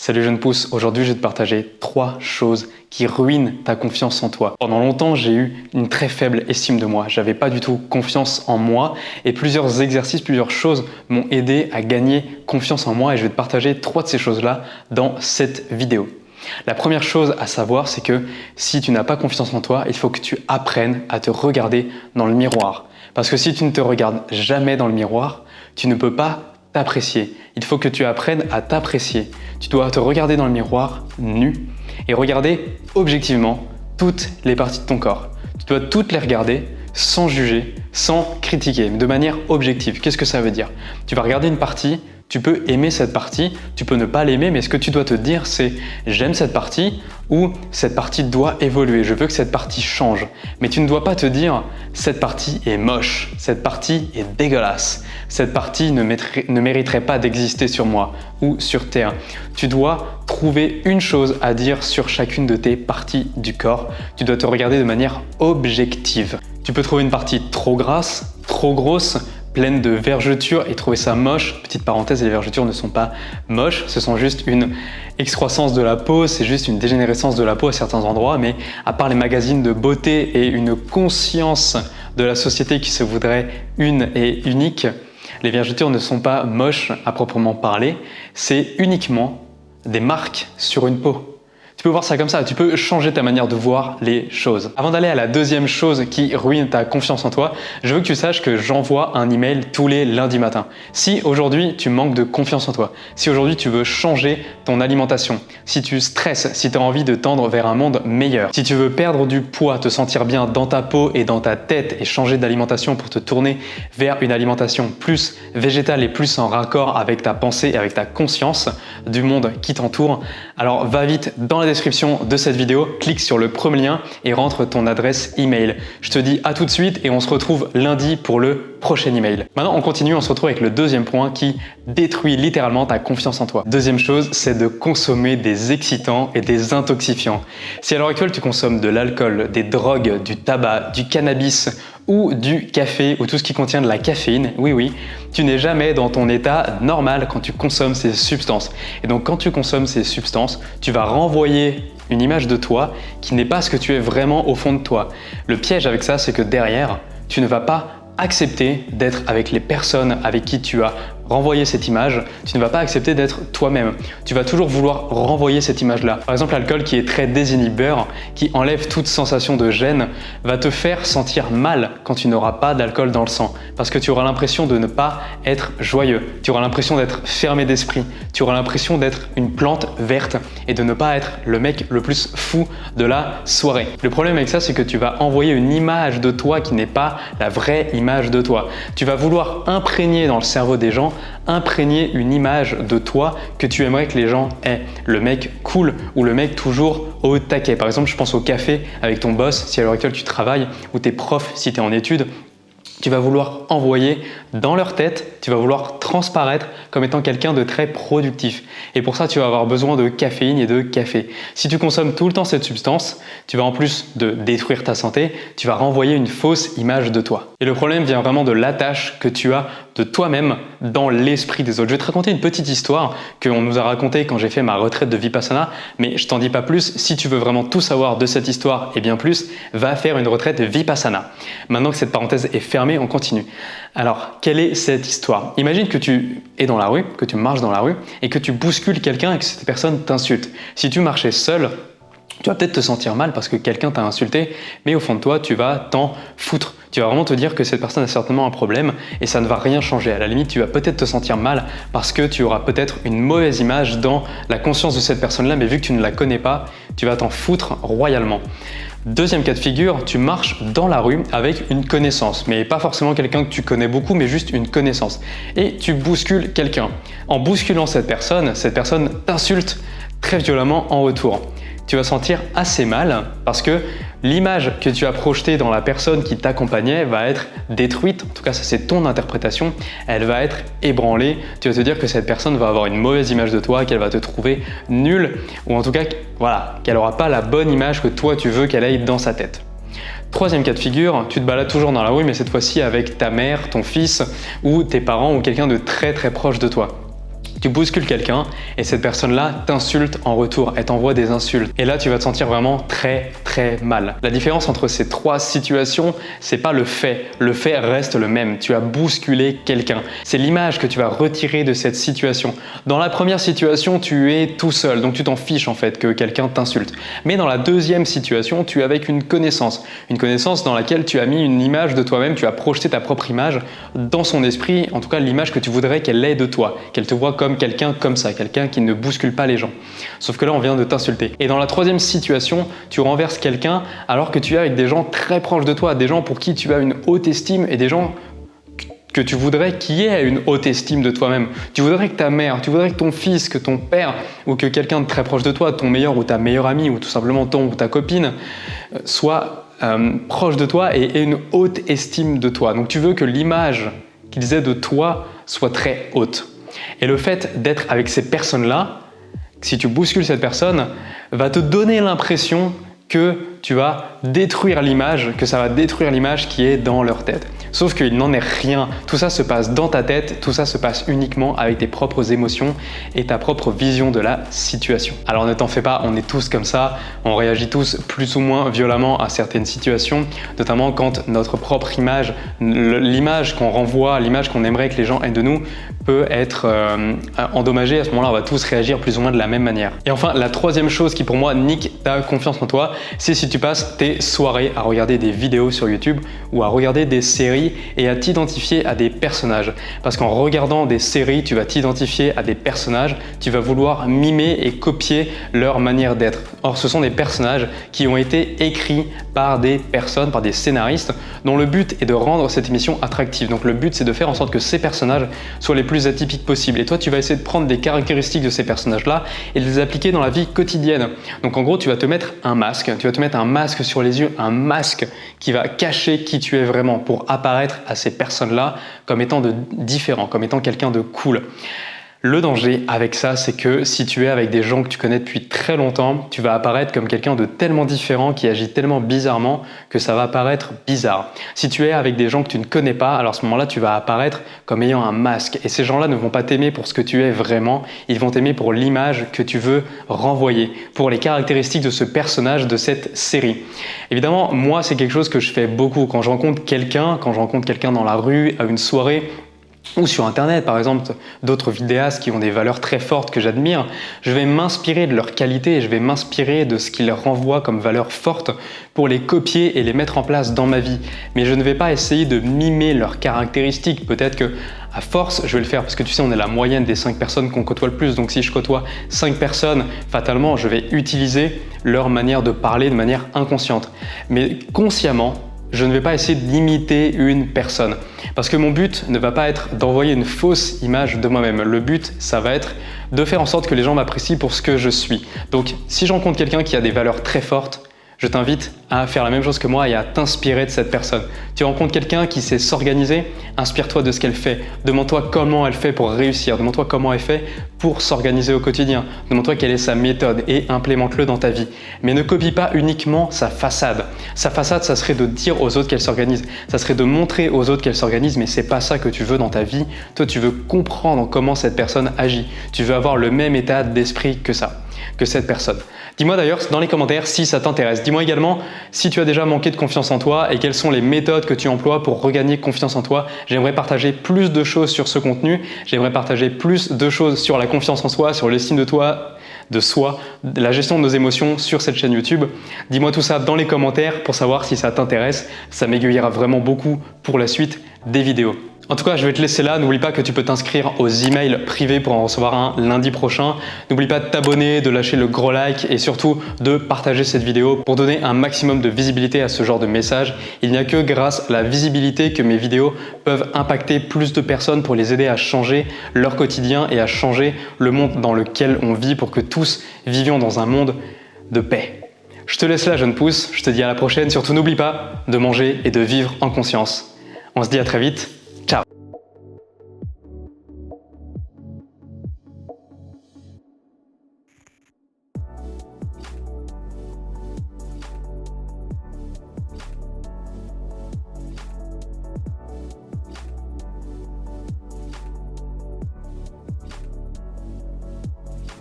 Salut jeune pouce, aujourd'hui je vais te partager 3 choses qui ruinent ta confiance en toi. Pendant longtemps j'ai eu une très faible estime de moi, j'avais pas du tout confiance en moi et plusieurs exercices, plusieurs choses m'ont aidé à gagner confiance en moi et je vais te partager 3 de ces choses-là dans cette vidéo. La première chose à savoir, c'est que si tu n'as pas confiance en toi, il faut que tu apprennes à te regarder dans le miroir. Parce que si tu ne te regardes jamais dans le miroir, tu ne peux pas t'apprécier. Il faut que tu apprennes à t'apprécier. Tu dois te regarder dans le miroir nu et regarder objectivement toutes les parties de ton corps. Tu dois toutes les regarder sans juger, sans critiquer, mais de manière objective. Qu'est-ce que ça veut dire? Tu vas regarder une partie, tu peux aimer cette partie, tu peux ne pas l'aimer, mais ce que tu dois te dire, c'est j'aime cette partie ou cette partie doit évoluer, je veux que cette partie change. Mais tu ne dois pas te dire cette partie est moche, cette partie est dégueulasse, cette partie ne mériterait pas d'exister sur moi ou sur Terre. Tu dois trouver une chose à dire sur chacune de tes parties du corps. Tu dois te regarder de manière objective. Tu peux trouver une partie trop grasse, trop grosse, pleine de vergetures et trouver ça moche. Petite parenthèse, les vergetures ne sont pas moches, ce sont juste une excroissance de la peau, c'est juste une dégénérescence de la peau à certains endroits, mais à part les magazines de beauté et une conscience de la société qui se voudrait une et unique, les vergetures ne sont pas moches à proprement parler, c'est uniquement des marques sur une peau. Tu peux voir ça comme ça, tu peux changer ta manière de voir les choses. Avant d'aller à la deuxième chose qui ruine ta confiance en toi, je veux que tu saches que j'envoie un email tous les lundis matins. Si aujourd'hui tu manques de confiance en toi, si aujourd'hui tu veux changer ton alimentation, si tu stresses, si tu as envie de tendre vers un monde meilleur, si tu veux perdre du poids, te sentir bien dans ta peau et dans ta tête et changer d'alimentation pour te tourner vers une alimentation plus végétale et plus en raccord avec ta pensée et avec ta conscience du monde qui t'entoure, alors va vite dans la description de cette vidéo, clique sur le premier lien et rentre ton adresse email. Je te dis à tout de suite et on se retrouve lundi pour le prochain email. Maintenant on continue, on se retrouve avec le deuxième point qui détruit littéralement ta confiance en toi. Deuxième chose, c'est de consommer des excitants et des intoxifiants. Si à l'heure actuelle tu consommes de l'alcool, des drogues, du tabac, du cannabis ou du café ou tout ce qui contient de la caféine, oui, tu n'es jamais dans ton état normal quand tu consommes ces substances. Et donc quand tu consommes ces substances, tu vas renvoyer une image de toi qui n'est pas ce que tu es vraiment au fond de toi. Le piège avec ça, c'est que derrière, tu ne vas pas accepter d'être avec les personnes avec qui tu as renvoyer cette image, tu ne vas pas accepter d'être toi-même. Tu vas toujours vouloir renvoyer cette image-là. Par exemple, l'alcool qui est très désinhibeur, qui enlève toute sensation de gêne, va te faire sentir mal quand tu n'auras pas d'alcool dans le sang. Parce que tu auras l'impression de ne pas être joyeux. Tu auras l'impression d'être fermé d'esprit. Tu auras l'impression d'être une plante verte et de ne pas être le mec le plus fou de la soirée. Le problème avec ça, c'est que tu vas envoyer une image de toi qui n'est pas la vraie image de toi. Tu vas vouloir imprégner dans le cerveau des gens imprégner une image de toi que tu aimerais que les gens aient. Le mec cool ou le mec toujours au taquet. Par exemple, je pense au café avec ton boss si à l'heure actuelle tu travailles ou tes profs si tu es en études. Tu vas vouloir envoyer dans leur tête, tu vas vouloir transparaître comme étant quelqu'un de très productif. Et pour ça, tu vas avoir besoin de caféine et de café. Si tu consommes tout le temps cette substance, tu vas en plus de détruire ta santé, tu vas renvoyer une fausse image de toi. Et le problème vient vraiment de l'attache que tu as de toi-même dans l'esprit des autres. Je vais te raconter une petite histoire qu'on nous a racontée quand j'ai fait ma retraite de Vipassana, mais je t'en dis pas plus. Si tu veux vraiment tout savoir de cette histoire et bien plus, va faire une retraite Vipassana. Maintenant que cette parenthèse est fermée, on continue. Alors, quelle est cette histoire? Imagine que tu es dans la rue, que tu marches dans la rue et que tu bouscules quelqu'un et que cette personne t'insulte. Si tu marchais seul, tu vas peut-être te sentir mal parce que quelqu'un t'a insulté, mais au fond de toi, tu vas t'en foutre. Tu vas vraiment te dire que cette personne a certainement un problème et ça ne va rien changer. À la limite, tu vas peut-être te sentir mal parce que tu auras peut-être une mauvaise image dans la conscience de cette personne-là, mais vu que tu ne la connais pas, tu vas t'en foutre royalement. Deuxième cas de figure, tu marches dans la rue avec une connaissance, mais pas forcément quelqu'un que tu connais beaucoup, mais juste une connaissance. Et tu bouscules quelqu'un. En bousculant cette personne t'insulte très violemment en retour. Tu vas sentir assez mal parce que l'image que tu as projetée dans la personne qui t'accompagnait va être détruite. En tout cas, ça c'est ton interprétation. Elle va être ébranlée. Tu vas te dire que cette personne va avoir une mauvaise image de toi, qu'elle va te trouver nul ou en tout cas, voilà, qu'elle n'aura pas la bonne image que toi tu veux qu'elle ait dans sa tête. Troisième cas de figure, tu te balades toujours dans la rue, mais cette fois-ci avec ta mère, ton fils ou tes parents ou quelqu'un de très très proche de toi. Tu bouscules quelqu'un et cette personne-là t'insulte en retour, elle t'envoie des insultes. Et là, tu vas te sentir vraiment très très mal. La différence entre ces trois situations, c'est pas le fait. Le fait reste le même. Tu as bousculé quelqu'un. C'est l'image que tu vas retirer de cette situation. Dans la première situation, tu es tout seul, donc tu t'en fiches en fait que quelqu'un t'insulte. Mais dans la deuxième situation, tu es avec une connaissance dans laquelle tu as mis une image de toi-même, tu as projeté ta propre image dans son esprit, en tout cas l'image que tu voudrais qu'elle ait de toi, qu'elle te voit comme quelqu'un comme ça, quelqu'un qui ne bouscule pas les gens. Sauf que là, on vient de t'insulter. Et dans la troisième situation, tu renverses quelqu'un alors que tu es avec des gens très proches de toi, des gens pour qui tu as une haute estime et des gens que tu voudrais qui ait une haute estime de toi-même. Tu voudrais que ta mère, tu voudrais que ton fils, que ton père ou que quelqu'un de très proche de toi, ton meilleur ou ta meilleure amie ou tout simplement ton ou ta copine soit proche de toi et ait une haute estime de toi. Donc tu veux que l'image qu'ils aient de toi soit très haute. Et le fait d'être avec ces personnes-là, si tu bouscules cette personne, va te donner l'impression que tu vas détruire l'image, que ça va détruire l'image qui est dans leur tête. Sauf qu'il n'en est rien. Tout ça se passe dans ta tête, tout ça se passe uniquement avec tes propres émotions et ta propre vision de la situation. Alors ne t'en fais pas, on est tous comme ça, on réagit tous plus ou moins violemment à certaines situations, notamment quand notre propre image, l'image qu'on renvoie, l'image qu'on aimerait que les gens aient de nous, peut être endommagée. À ce moment-là, on va tous réagir plus ou moins de la même manière. Et enfin, la troisième chose qui pour moi nique ta confiance en toi, c'est si tu passes tes soirées à regarder des vidéos sur YouTube ou à regarder des séries et à t'identifier à des personnages. Parce qu'en regardant des séries, tu vas t'identifier à des personnages, tu vas vouloir mimer et copier leur manière d'être. Or, ce sont des personnages qui ont été écrits par des personnes, par des scénaristes, dont le but est de rendre cette émission attractive. Donc le but, c'est de faire en sorte que ces personnages soient les plus atypiques possibles. Et toi, tu vas essayer de prendre des caractéristiques de ces personnages-là et de les appliquer dans la vie quotidienne. Donc en gros, tu vas te mettre un masque, sur les yeux, un masque qui va cacher qui tu es vraiment pour apparaître à ces personnes-là comme étant différent, comme étant quelqu'un de cool. Le danger avec ça, c'est que si tu es avec des gens que tu connais depuis très longtemps, tu vas apparaître comme quelqu'un de tellement différent, qui agit tellement bizarrement que ça va paraître bizarre. Si tu es avec des gens que tu ne connais pas, alors à ce moment-là, tu vas apparaître comme ayant un masque. Et ces gens-là ne vont pas t'aimer pour ce que tu es vraiment, ils vont t'aimer pour l'image que tu veux renvoyer, pour les caractéristiques de ce personnage, de cette série. Évidemment, moi, c'est quelque chose que je fais beaucoup. Quand je rencontre quelqu'un dans la rue, à une soirée, ou sur internet par exemple, d'autres vidéastes qui ont des valeurs très fortes que j'admire, je vais m'inspirer de leurs qualités et je vais m'inspirer de ce qu'ils renvoient comme valeurs fortes pour les copier et les mettre en place dans ma vie. Mais je ne vais pas essayer de mimer leurs caractéristiques. Peut-être que à force, je vais le faire parce que tu sais, on est la moyenne des 5 personnes qu'on côtoie le plus. Donc si je côtoie 5 personnes, fatalement, je vais utiliser leur manière de parler de manière inconsciente. Mais consciemment, je ne vais pas essayer d'imiter une personne. Parce que mon but ne va pas être d'envoyer une fausse image de moi-même. Le but, ça va être de faire en sorte que les gens m'apprécient pour ce que je suis. Donc, si je rencontre quelqu'un qui a des valeurs très fortes, je t'invite à faire la même chose que moi et à t'inspirer de cette personne. Tu rencontres quelqu'un qui sait s'organiser, inspire-toi de ce qu'elle fait. Demande-toi comment elle fait pour réussir. Demande-toi comment elle fait pour s'organiser au quotidien. Demande-toi quelle est sa méthode et implémente-le dans ta vie. Mais ne copie pas uniquement sa façade. Sa façade, ça serait de dire aux autres qu'elle s'organise. Ça serait de montrer aux autres qu'elle s'organise, mais c'est pas ça que tu veux dans ta vie. Toi, tu veux comprendre comment cette personne agit. Tu veux avoir le même état d'esprit que cette personne. Dis-moi d'ailleurs dans les commentaires si ça t'intéresse. Dis-moi également si tu as déjà manqué de confiance en toi et quelles sont les méthodes que tu emploies pour regagner confiance en toi. J'aimerais partager plus de choses sur ce contenu. J'aimerais partager plus de choses sur la confiance en soi, sur l'estime de toi, de soi, de la gestion de nos émotions sur cette chaîne YouTube. Dis-moi tout ça dans les commentaires pour savoir si ça t'intéresse. Ça m'aiguillera vraiment beaucoup pour la suite des vidéos. En tout cas, je vais te laisser là. N'oublie pas que tu peux t'inscrire aux emails privés pour en recevoir un lundi prochain. N'oublie pas de t'abonner, de lâcher le gros like et surtout de partager cette vidéo pour donner un maximum de visibilité à ce genre de message. Il n'y a que grâce à la visibilité que mes vidéos peuvent impacter plus de personnes pour les aider à changer leur quotidien et à changer le monde dans lequel on vit pour que tous vivions dans un monde de paix. Je te laisse là, jeune pouce. Je te dis à la prochaine. Surtout, n'oublie pas de manger et de vivre en conscience. On se dit à très vite.